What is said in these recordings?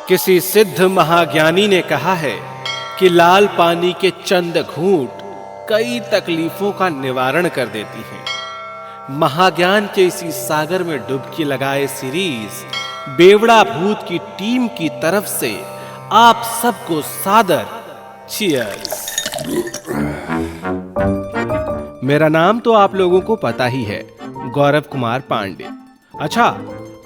किसी सिद्ध महाज्ञानी ने कहा है कि लाल पानी के चंद घूंट कई तकलीफों का निवारण कर देती हैं। महाज्ञान के इसी सागर में डुबकी लगाए सीरीज बेवड़ा भूत की टीम की तरफ से आप सबको सादर चीयर्स। मेरा नाम तो आप लोगों को पता ही है, गौरव कुमार पांडे। अच्छा,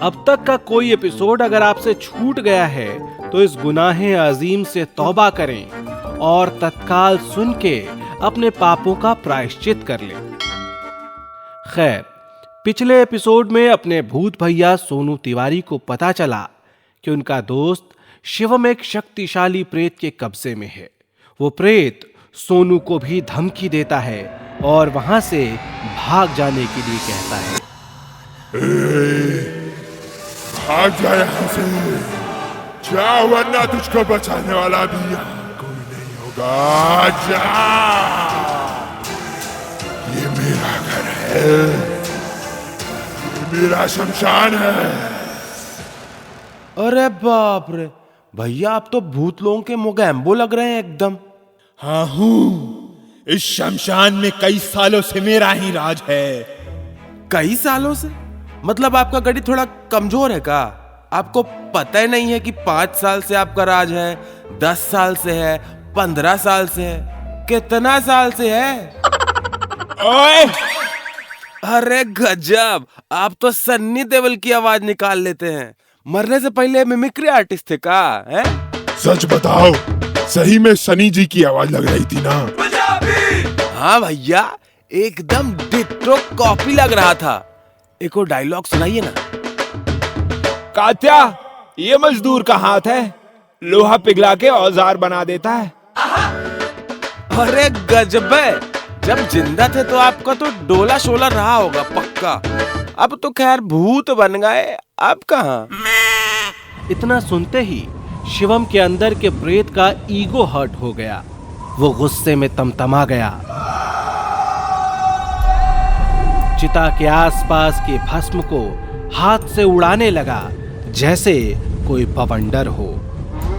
अब तक का कोई एपिसोड अगर आपसे छूट गया है तो इस गुनाहे अजीम से तौबा करें और तत्काल सुन के अपने पापों का प्रायश्चित कर लें। खैर, पिछले एपिसोड में अपने भूत भैया सोनू तिवारी को पता चला कि उनका दोस्त शिवम एक शक्तिशाली प्रेत के कब्जे में है। वो प्रेत सोनू को भी धमकी देता है और वहां से भाग जाने के लिए कहता है। भाग जा यहाँ से, जा वरना तुझको बचाने वाला भी यहाँ कोई नहीं होगा। जा, ये मेरा घर है, ये मेरा शमशान है। अरे बाप रे भैया, आप तो भूत लोगों के मोगैम्बो लग रहे हैं एकदम। हाँ हूँ, इस शमशान में कई सालों से मेरा ही राज है। कई सालों से? मतलब आपका गड़ी थोड़ा कमजोर है का? आपको पता ही नहीं है कि 5 साल से आपका राज है, 10 साल से है, 15 साल से है, कितना साल से है? ओए! अरे गजब, आप तो सन्नी देओल की आवाज निकाल लेते हैं। मरने से पहले मिमिक्री आर्टिस्ट थे का? है? सच बताओ, सही में सनी जी की आवाज लग रही थी ना? हाँ भैया, एकदम डिट्टो कॉपी लग रहा था। एक और डायलॉग सुनाइए ना। कात्या, ये मजदूर का हाथ है, लोहा पिघला के औजार बना देता है। अरे गजब है, जब जिंदा थे तो आपका तो डोला शोला रहा होगा पक्का। अब तो खैर भूत बन गए, अब कहाँ? इतना सुनते ही शिवम के अंदर के प्रेत का ईगो हर्ट हो गया। वो गुस्से में तमतमा गया। चिता के आसपास के भस्म को हाथ से उड़ाने लगा जैसे कोई बवंडर हो।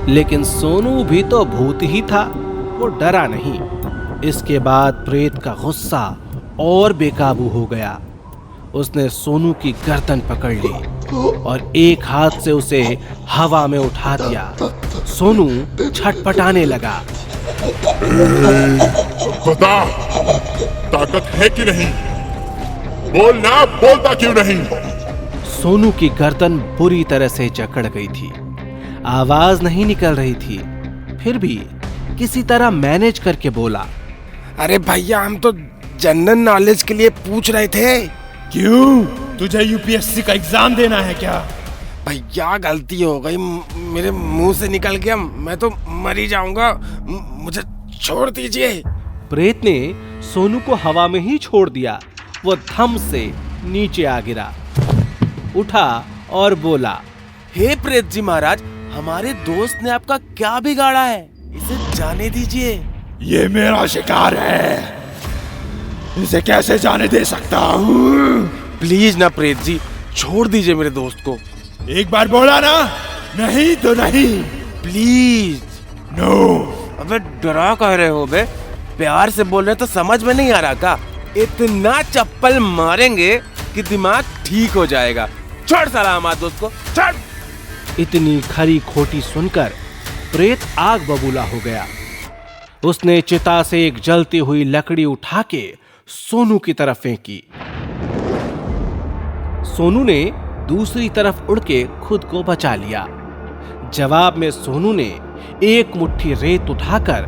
लेकिन सोनू भी तो भूत ही था, वो डरा नहीं। इसके बाद प्रेत का गुस्सा और बेकाबू हो गया। उसने सोनू की गर्दन पकड़ ली और एक हाथ से उसे हवा में उठा दिया। सोनू छटपटाने लगा। बता, ताकत है कि नहीं? बोलना, बोलता क्यों नहीं? सोनू की गर्दन बुरी तरह से जकड़ गई थी, आवाज नहीं निकल रही थी। फिर भी किसी तरह मैनेज करके बोला। अरे भैया, हम तो जनरल नॉलेज के लिए पूछ रहे थे। क्यों? तुझे यूपीएससी का एग्जाम देना है क्या? भैया गलती हो गई, मेरे मुंह से निकल गया, मैं तो मर ही जाऊंगा, मुझे छोड़ दीजिए। प्रेत ने सोनू को हवा में ही छोड़ दिया। वो धम से नीचे आ गिरा, उठा और बोला, हे प्रेत जी महाराज, हमारे दोस्त ने आपका क्या बिगाड़ा है? इसे जाने दीजिए। ये मेरा शिकार है, इसे कैसे जाने दे सकता हूँ? प्लीज ना प्रेत जी, छोड़ दीजिए मेरे दोस्त को। एक बार बोला ना, नहीं तो नहीं। प्लीज। नो। अबे डरा कह रहे हो बे? प्यार से बोल रहे तो समझ में नहीं आ रहा का? इतना चप्पल मारेंगे कि दिमाग ठीक हो जाएगा। छोड़ साला हमारे दोस्त को, छोड़। इतनी खरी खोटी सुनकर प्रेत आग बबूला हो गया। उसने चिता से एक जलती हुई लकड़ी उठा के सोनू की तरफ फेंकी। सोनू ने दूसरी तरफ उड़ के खुद को बचा लिया। जवाब में सोनू ने एक मुट्ठी रेत उठाकर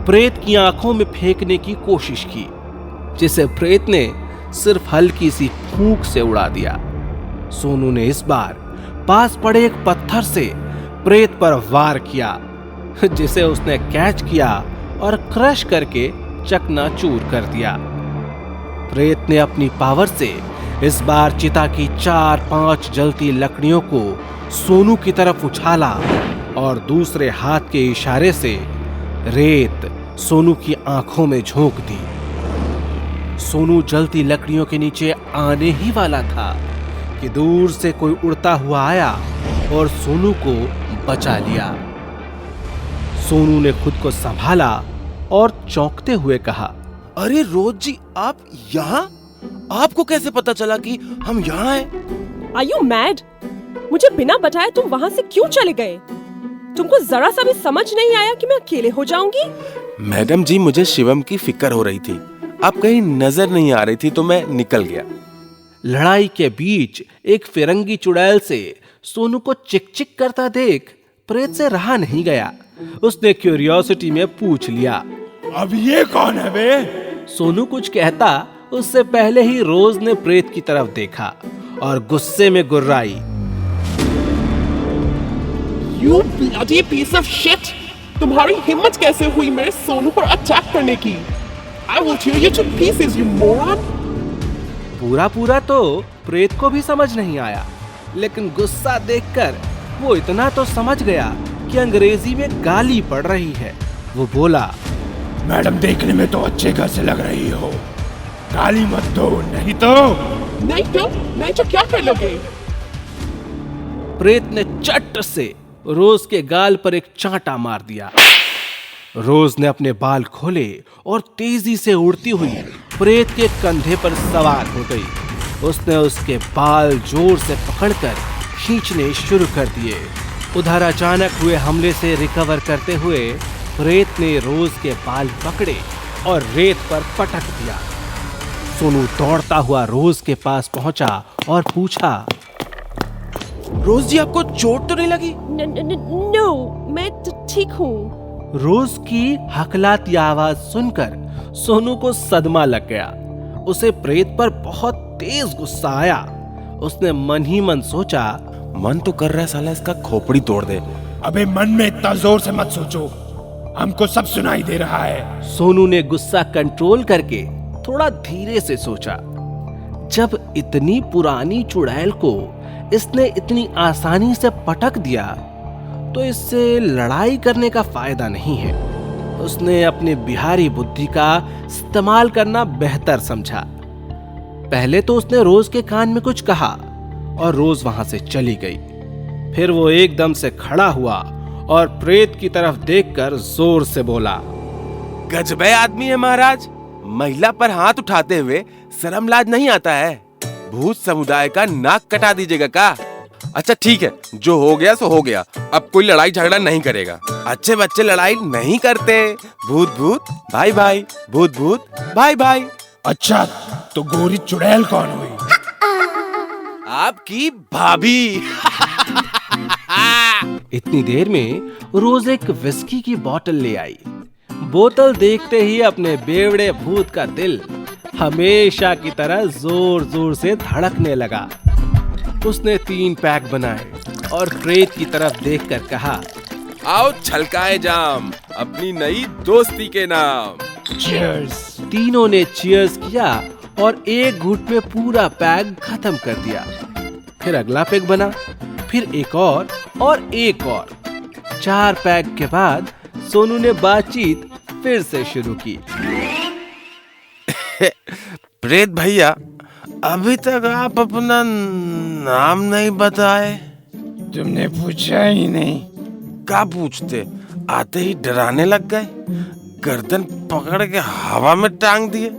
प्रेत की आंखों में फेंकने की कोशिश की, जिसे प्रेत ने सिर्फ हल्की सी फूंक से उड़ा दिया। सोनू ने इस बार पास पड़े एक पत्थर से प्रेत पर वार किया, जिसे उसने कैच किया और क्रश करके चकनाचूर कर दिया। प्रेत ने अपनी पावर से इस बार चिता की 4-5 जलती लकड़ियों को सोनू की तरफ उछाला और दूसरे हाथ के इशारे से रेत सोनू की आंखों में झोंक दी। सोनू जलती लकड़ियों के नीचे आने ही वाला था कि दूर से कोई उड़ता हुआ आया और सोनू को बचा लिया। सोनू ने खुद को संभाला और चौंकते हुए कहा, अरे रोज जी, आप यहाँ? आपको कैसे पता चला कि हम यहाँ हैं? Are you mad? मुझे बिना बताए तुम वहाँ से क्यों चले गए? तुमको जरा सा भी समझ नहीं आया कि मैं अकेले हो जाऊंगी? मैडम जी, मुझे शिवम की फिक्र हो रही थी। आप कहीं नजर नहीं आ रही थी तो मैं निकल गया। लड़ाई के बीच एक फिरंगी चुड़ैल से सोनू को चिक चिक करता देख प्रेत से रहा नहीं गया। उसने क्यूरियोसिटी में पूछ लिया, अब ये कौन है बे? सोनू कुछ कहता उससे पहले ही रोज ने प्रेत की तरफ देखा और गुस्से में गुर्राई, You bloody piece of shit! तुम्हारी हिम्मत कैसे हुई मेरे सोनू पर अटैक करने की? I will tear you to pieces, you moron! पूरा तो प्रेत को भी समझ नहीं आया, लेकिन गुस्सा देखकर वो इतना तो समझ गया कि अंग्रेजी में गाली पड़ रही है। वो बोला, मैडम देखने में तो अच्छे घर से लग रही हो, गाली मत दो नहीं तो क्या कर लोगे? प्रेत ने चट से रोज के गाल पर एक चांटा मार दिया। रोज ने अपने बाल खोले और तेजी से उड़ती हुई प्रेत के कंधे पर सवार हो गई। उसने उसके बाल जोर से पकड़कर खींचने शुरू कर दिए। उधर अचानक हुए हमले से रिकवर करते हुए प्रेत ने रोज के बाल पकड़े और रेत पर पटक दिया। सोनू दौड़ता हुआ रोज के पास पहुंचा और पूछा, रोज जी, आपको चोट तो नहीं लगी? नो, मैं ठीक हूँ। रोज की हकलाती आवाज सुनकर सोनू को सदमा लग गया। उसे प्रेत पर बहुत तेज गुस्सा आया। उसने मन ही मन सोचा, मन तो कर रहा है साला इसका खोपड़ी तोड़ दे। अबे मन में इतना जोर से मत सोचो, हमको सब सुनाई दे रहा है। सोनू ने गुस्सा कंट्रोल करके थोड़ा धीरे से सोचा, जब इतनी पुरानी चुड़ैल को इसने इतनी आसानी से पटक दिया तो इससे लड़ाई करने का फायदा नहीं है। उसने अपने बिहारी बुद्धि का इस्तेमाल करना बेहतर समझा। पहले तो उसने रोज के कान में कुछ कहा और रोज वहां से चली गई। फिर वो एकदम से खड़ा हुआ और प्रेत की तरफ देखकर जोर से बोला, गजबे आदमी है महाराज, महिला पर हाथ उठाते हुए शर्म लाज नहीं आता है। भूत समुदाय का नाक कटा दीजिएगा का? अच्छा ठीक है, जो हो गया सो हो गया, अब कोई लड़ाई झगड़ा नहीं करेगा। अच्छे बच्चे लड़ाई नहीं करते। भूत भूत बाय बाय, भूत भूत बाय बाय। अच्छा तो गोरी चुड़ैल कौन हुई? आपकी भाभी। इतनी देर में रोज एक विस्की की बोतल ले आई। बोतल देखते ही अपने बेवड़े भूत का दिल हमेशा की तरह जोर जोर से धड़कने लगा। उसने 3 पैक बनाए और प्रेत की तरफ देखकर कहा, आओ छलकाए जाम अपनी नई दोस्ती के नाम। चीयर्स। तीनों ने चीयर्स किया और एक घूंट में पूरा पैक खत्म कर दिया। फिर अगला पैक बना, फिर एक और एक और। 4 पैक के बाद सोनू ने बातचीत फिर से शुरू की। प्रेत भैया, अभी तक आप अपना नाम नहीं बताए। तुमने पूछा ही नहीं। क्या पूछते? आते ही डराने लग गए, गर्दन पकड़ के हवा में टांग दिए।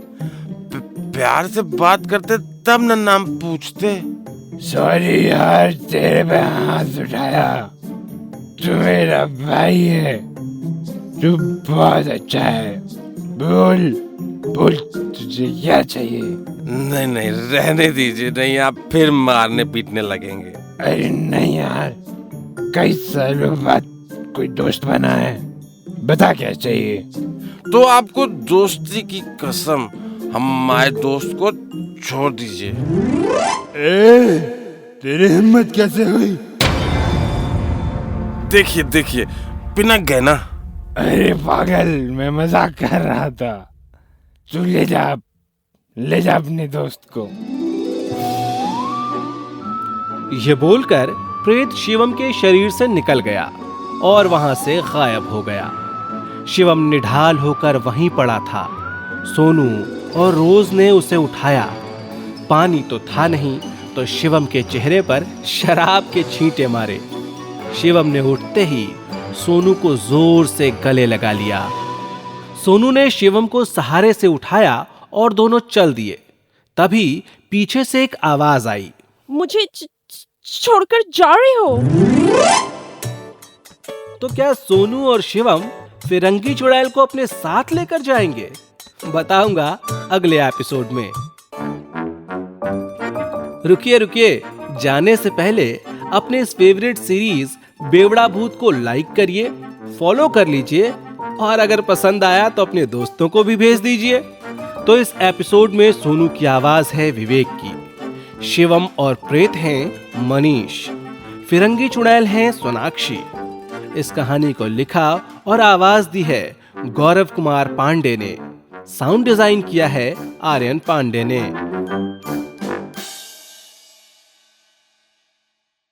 प्यार से बात करते तब न नाम पूछते। सॉरी यार, तेरे पे हाथ उठाया। तू मेरा भाई है, तू बहुत अच्छा है। बोल बोल, तुझे क्या चाहिए? नहीं नहीं, रहने दीजिए, नहीं आप फिर मारने पीटने लगेंगे। अरे नहीं यार, कई सालों बाद कोई दोस्त बना है, बता क्या चाहिए? तो आपको दोस्ती की कसम, हमारे दोस्त को छोड़ दीजिए। तेरी हिम्मत कैसे हुई? देखिए देखिए, बिना गहना। अरे पागल, मैं मजाक कर रहा था। तू ले जा अपने दोस्त को। यह बोलकर प्रेत शिवम के शरीर से निकल गया और वहां से गायब हो गया। शिवम निढाल होकर वहीं पड़ा था। सोनू और रोज ने उसे उठाया। पानी तो था नहीं, तो शिवम के चेहरे पर शराब के छींटे मारे। शिवम ने उठते ही सोनू को जोर से गले लगा लिया। सोनू ने शिवम को सहारे से उठाया और दोनों चल दिए। तभी पीछे से एक आवाज आई, मुझे छोड़कर जा रहे हो? तो क्या सोनू और शिवम फिरंगी चुड़ैल को अपने साथ लेकर जाएंगे? बताऊंगा अगले एपिसोड में। रुकिए, जाने से पहले अपने इस फेवरेट सीरीज बेवड़ा भूत को लाइक करिए, फॉलो कर लीजिए और अगर पसंद आया तो अपने दोस्तों को भी भेज दीजिए। तो इस एपिसोड में सोनू की आवाज है विवेक की, शिवम और प्रेत हैं मनीष, फिरंगी चुड़ैल हैं सोनाक्षी। इस कहानी को लिखा और आवाज दी है गौरव कुमार पांडे ने। साउंड डिजाइन किया है आर्यन पांडे ने।